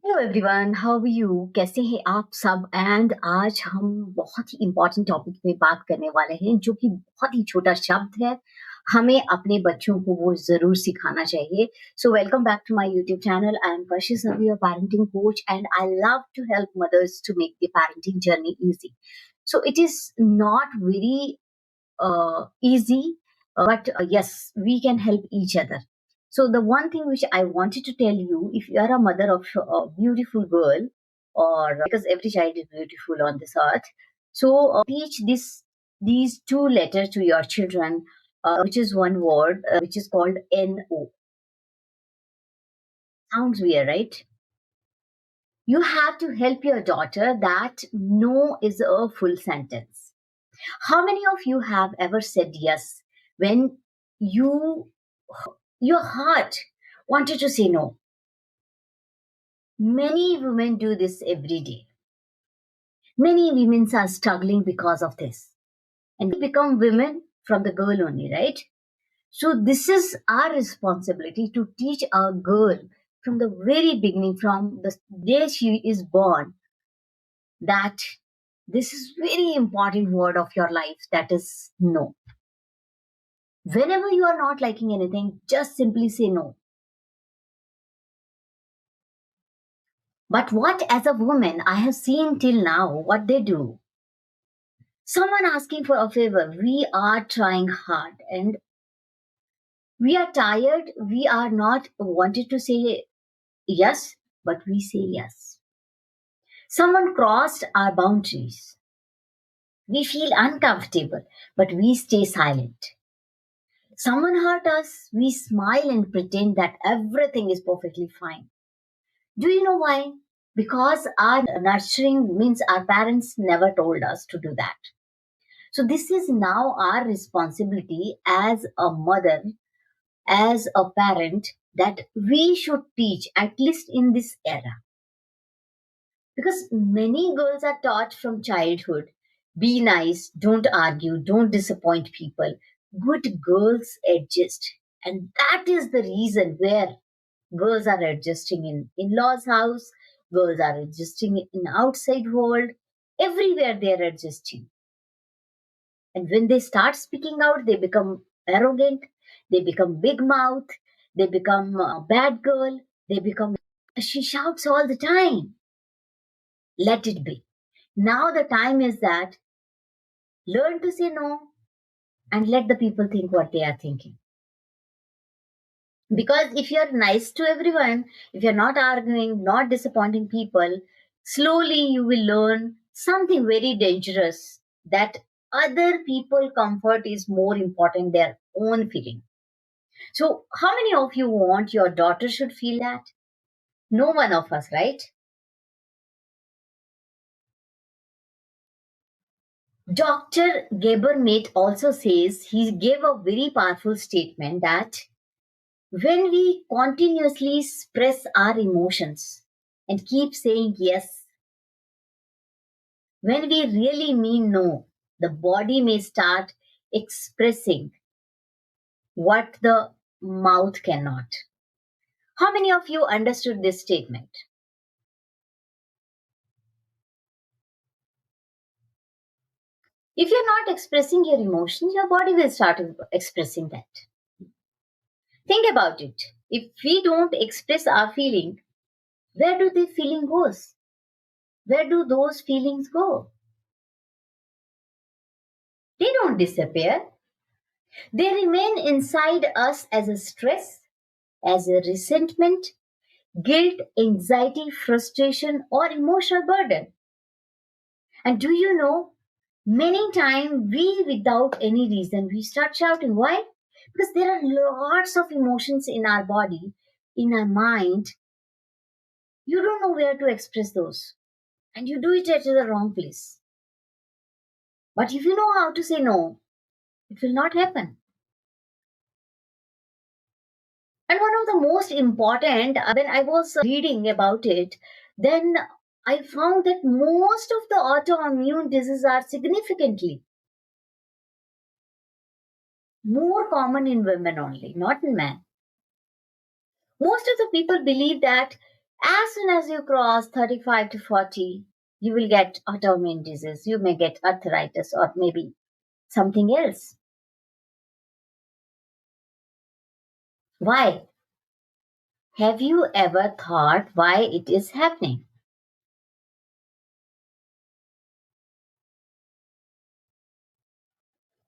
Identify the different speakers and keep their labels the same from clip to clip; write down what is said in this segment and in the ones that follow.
Speaker 1: Hello everyone, how are you? कैसे हैं आप सब? एंड आज हम बहुत ही इम्पोर्टेंट टॉपिक पे बात करने वाले हैं जो कि बहुत ही छोटा शब्द है। हमें अपने बच्चों को वो जरूर सिखाना चाहिए। So welcome back to my YouTube channel. I am Kashish Sandhu, your parenting coach, and I love to help mothers to make the parenting journey easy. So it is not very easy, but yes, we can help each other. So the one thing which I wanted to tell you, if you are a mother of a beautiful girl, or because every child is beautiful on this earth, so teach these two letters to your children, which is one word, which is called no. Sounds weird, right? You have to help your daughter that no is a full sentence. How many of you have ever said yes when you your heart wanted to say no? Many women do this every day. Many women are struggling because of this. And we become women from the girl only, right? So this is our responsibility to teach our girl from the very beginning, from the day she is born, that this is very important word of your life, that is no. Whenever you are not liking anything, just simply say no. But what, as a woman, I have seen till now, what they do. Someone asking for a favor, we are trying hard and we are tired. We are not wanted to say yes, but we say yes. Someone crossed our boundaries. We feel uncomfortable, but we stay silent. Someone hurt us, we smile and pretend that everything is perfectly fine. Do you know why? Because our nurturing means our parents never told us to do that. So, this is now our responsibility as a mother, as a parent, that we should teach, at least in this era. Because many girls are taught from childhood, be nice, don't argue, don't disappoint people. Good girls adjust. And that is the reason where girls are adjusting in in-laws house, girls are adjusting in outside world, everywhere they are adjusting. And when they start speaking out, they become arrogant, they become big mouth, they become a bad girl, they become, she shouts all the time. Let it be. Now the time is that learn to say no and let the people think what they are thinking. Because if you're nice to everyone, if you're not arguing, not disappointing people, slowly you will learn something very dangerous, that other people comfort is more important than their own feeling. So how many of you want your daughter should feel that? No one of us, right? Dr. Gabermate also says, he gave a very powerful statement that when we continuously express our emotions and keep saying yes, when we really mean no, the body may start expressing what the mouth cannot. How many of you understood this statement? If you're not expressing your emotions, your body will start expressing that. Think about it. If we don't express our feeling, where do the feeling goes? Where do those feelings go? They don't disappear. They remain inside us as a stress, as a resentment, guilt, anxiety, frustration, or emotional burden. And do you know, many times we, without any reason, we start shouting. Why? Because there are lots of emotions in our body, in our mind. You don't know where to express those. And you do it at the wrong place. But if you know how to say no, it will not happen. And one of the most important, when I was reading about it, then I found that most of the autoimmune diseases are significantly more common in women only, not in men. Most of the people believe that As soon as you cross 35 to 40, you will get autoimmune disease. You may get arthritis or maybe something else. Why? Have you ever thought why it is happening?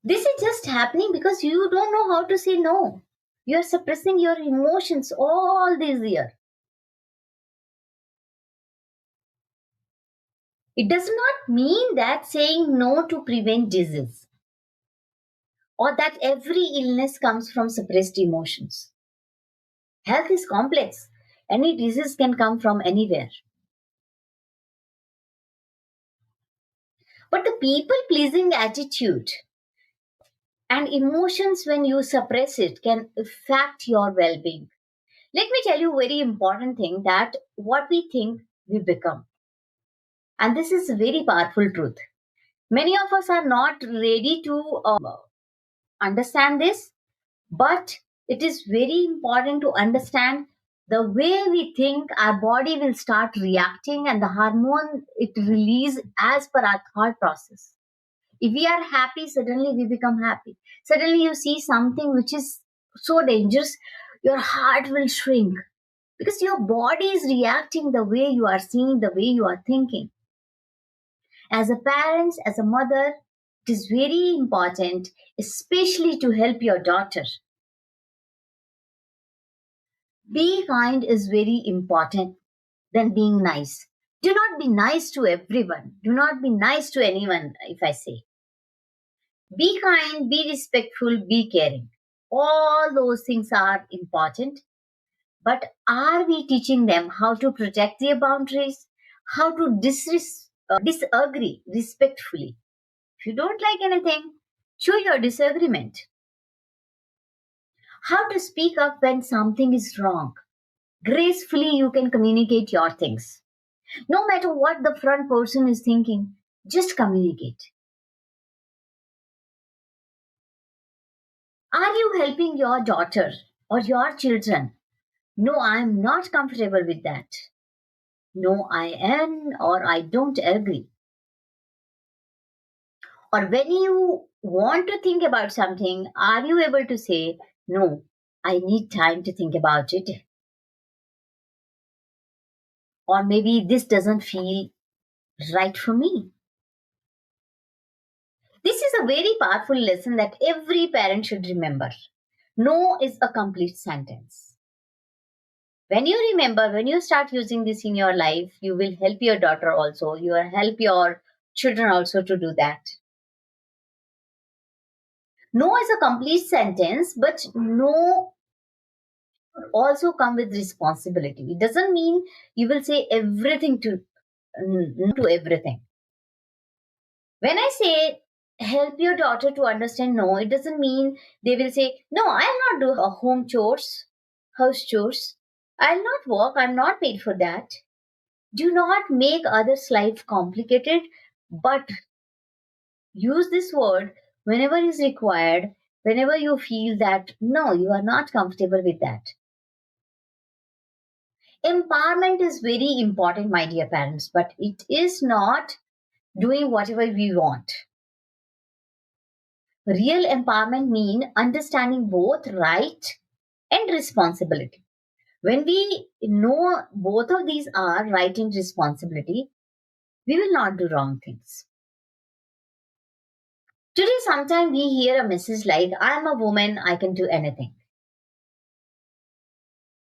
Speaker 1: This is just happening because you don't know how to say no. You're suppressing your emotions all these years. It does not mean that saying no to prevent disease or that every illness comes from suppressed emotions. Health is complex. Any disease can come from anywhere. But the people pleasing attitude and emotions, when you suppress it, can affect your well being. Let me tell you a very important thing that what we think we become. And this is a very powerful truth. Many of us are not ready to understand this, but it is very important to understand the way we think our body will start reacting and the hormone it release as per our thought process. If we are happy, suddenly we become happy. Suddenly you see something which is so dangerous, your heart will shrink because your body is reacting the way you are seeing, the way you are thinking. As a parent, as a mother, it is very important, especially to help your daughter. Be kind is very important than being nice. Do not be nice to everyone. Do not be nice to anyone, if I say. Be kind, be respectful, be caring. All those things are important. But are we teaching them how to protect their boundaries? How to disagree respectfully? If you don't like anything, show your disagreement. How to speak up when something is wrong. Gracefully, you can communicate your things. No matter what the front person is thinking, just communicate. Are you helping your daughter or your children? No, I am not comfortable with that. No, I am, or I don't agree. Or when you want to think about something, are you able to say, no, I need time to think about it? Or maybe this doesn't feel right for me. This is a very powerful lesson that every parent should remember. No is a complete sentence. When you remember, when you start using this in your life, you will help your daughter also. You will help your children also to do that. No is a complete sentence, but no also come with responsibility. It doesn't mean you will say everything to no to everything. When I say help your daughter to understand no, it doesn't mean they will say no. I'll not do home chores, house chores. I'll not work. I'm not paid for that. Do not make others' life complicated, but use this word whenever is required. Whenever you feel that no, you are not comfortable with that. Empowerment is very important, my dear parents, but it is not doing whatever we want. Real empowerment means understanding both right and responsibility. When we know both of these are right and responsibility, we will not do wrong things. Today, sometimes we hear a message like, I'm a woman, I can do anything.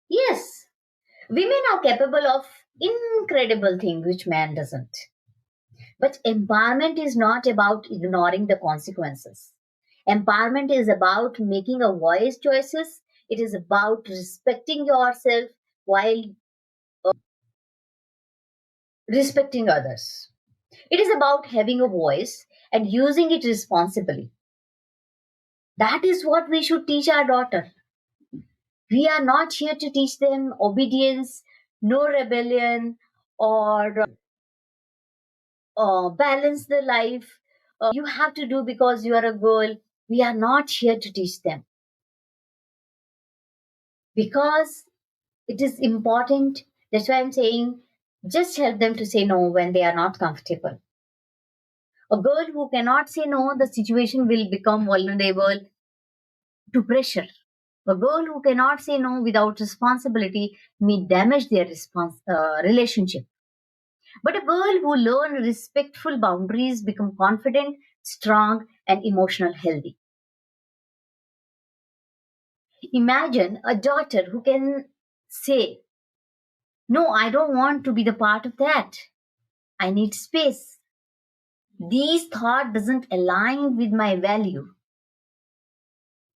Speaker 1: Yes, women are capable of incredible things which man doesn't. But empowerment is not about ignoring the consequences. Empowerment is about making a wise choices. It is about respecting yourself while respecting others. It is about having a voice and using it responsibly. That is what we should teach our daughter. We are not here to teach them obedience, no rebellion, or balance the life. You have to do because you are a girl. We are not here to teach them because it is important. That's why I'm saying just help them to say no when they are not comfortable. A girl who cannot say no, the situation will become vulnerable to pressure. A girl who cannot say no without responsibility may damage their relationship. But a girl who learns respectful boundaries become confident, strong, and emotional healthy. Imagine a daughter who can say, "No, I don't want to be the part of that. I need space. These thought doesn't align with my value."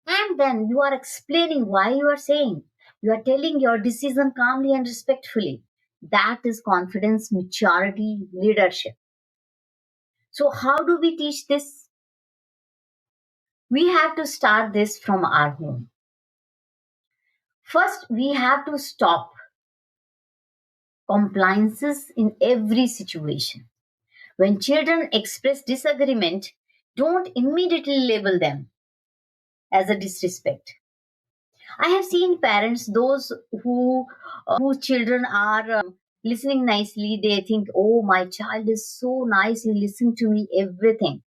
Speaker 1: And then you are explaining why you are saying. You are telling your decision calmly and respectfully. That is confidence, maturity, leadership. So, how do we teach this? We have to start this from our home. First, we have to stop compliances in every situation. When children express disagreement, don't immediately label them as a disrespect. I have seen parents, those who whose children are listening nicely. They think, "Oh, my child is so nice. He listens to me everything."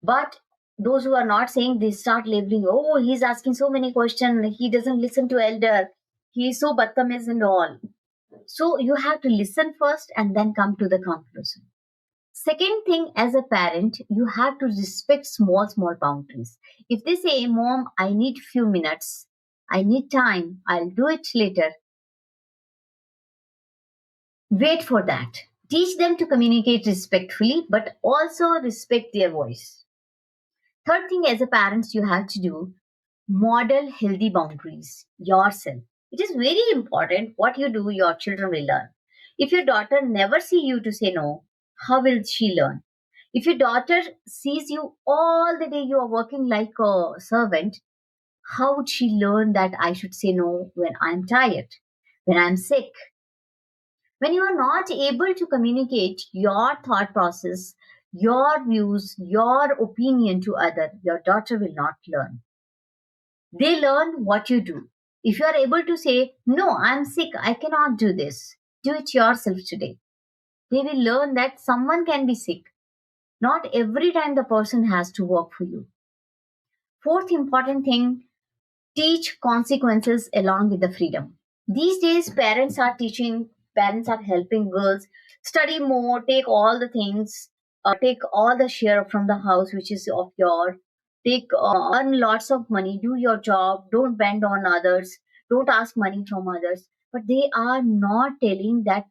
Speaker 1: But those who are not saying, they start labeling. "Oh, he's asking so many questions. He doesn't listen to elder. He is so battamiz and all." So you have to listen first and then come to the conclusion. Second thing, as a parent, you have to respect small boundaries. If they say, "Mom, I need few minutes, I need time, I'll do it later," wait for that. Teach them to communicate respectfully, but also respect their voice. Third thing, as a parent, you have to do model healthy boundaries yourself. It is very important what you do, your children will learn. If your daughter never see you to say no, how will she learn? If your daughter sees you all the day, you are working like a servant, how would she learn that I should say no when I'm tired, when I'm sick? When you are not able to communicate your thought process, your views, your opinion to other, your daughter will not learn. They learn what you do. If you are able to say, "No, I'm sick, I cannot do this, do it yourself today," they will learn that someone can be sick. Not every time the person has to work for you. Fourth important thing, teach consequences along with the freedom. These days, parents are helping girls study more, take all the things, take all the share from the house which is of your, take earn lots of money, do your job, don't bend on others, don't ask money from others. But they are not telling that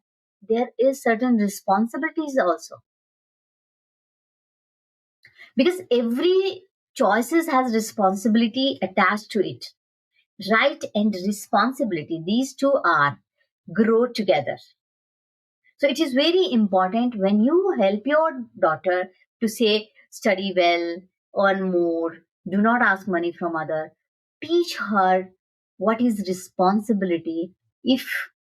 Speaker 1: there is certain responsibilities also, because every choices has responsibility attached to it. Right and responsibility, these two are grow together. So it is very important when you help your daughter to say, "Study well, earn more, do not ask money from other." Teach her what is responsibility. If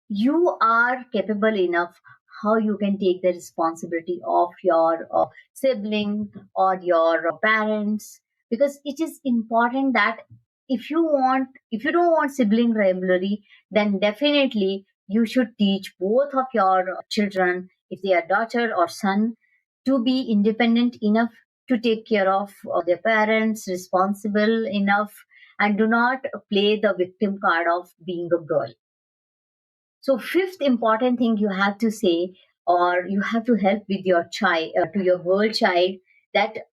Speaker 1: you are capable enough, how you can take the responsibility of your sibling or your parents, because it is important that if you don't want sibling rivalry, then definitely you should teach both of your children, if they are daughter or son, to be independent enough to take care of their parents, responsible enough, and do not play the victim card of being a girl. So, fifth important thing you have to say, or you have to help with your child, to your girl child, that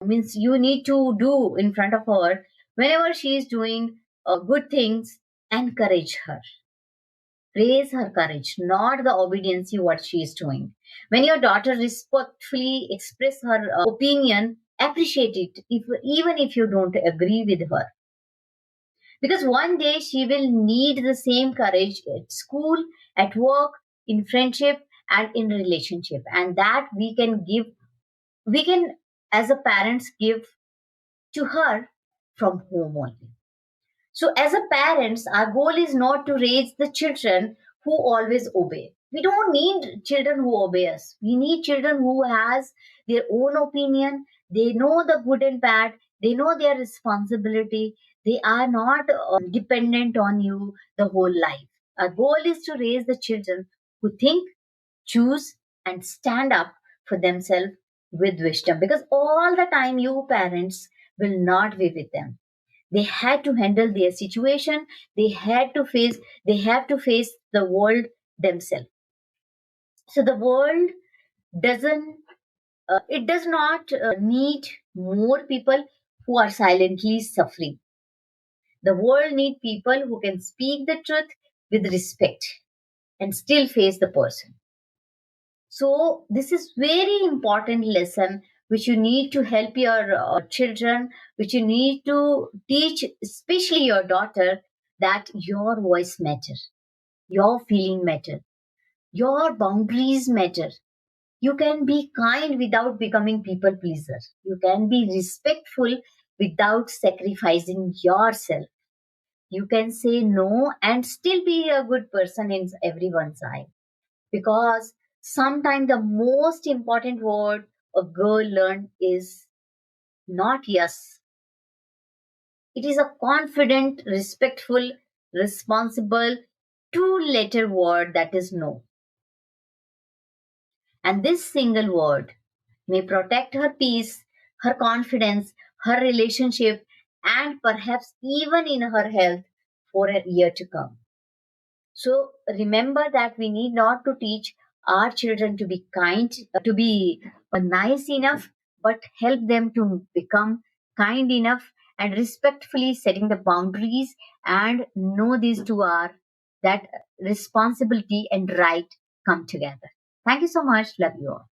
Speaker 1: means you need to do in front of her whenever she is doing good things, encourage her. Praise her courage, not the obedience what she is doing. When your daughter respectfully express her opinion, appreciate it, even if you don't agree with her. Because one day she will need the same courage at school, at work, in friendship, and in relationship. And that we can, as a parents, give to her from home only. So, as a parents, our goal is not to raise the children who always obey. We don't need children who obey us. We need children who has their own opinion. They know the good and bad. They know their responsibility. They are not dependent on you the whole life. Our goal is to raise the children who think, choose, and stand up for themselves with wisdom, because all the time you parents will not be with them. They had to handle their situation. They have to face the world themselves. So the world doesn't it does not need more people who are silently suffering. The world needs people who can speak the truth with respect and still face the person. So this is very important lesson which you need to help your children, which you need to teach, especially your daughter, that your voice matter, your feeling matter, your boundaries matter. You can be kind without becoming people pleaser. You can be respectful without sacrificing yourself. You can say no and still be a good person in everyone's eye. Because sometimes the most important word a girl learned is not yes. It is a confident, respectful, responsible two-letter word, that is no. And this single word may protect her peace, her confidence, her relationship, and perhaps even in her health for a year to come. So remember that we need not to teach our children to be kind, to be nice enough, but help them to become kind enough and respectfully setting the boundaries, and know these two are that responsibility and right come together. Thank you so much. Love you all.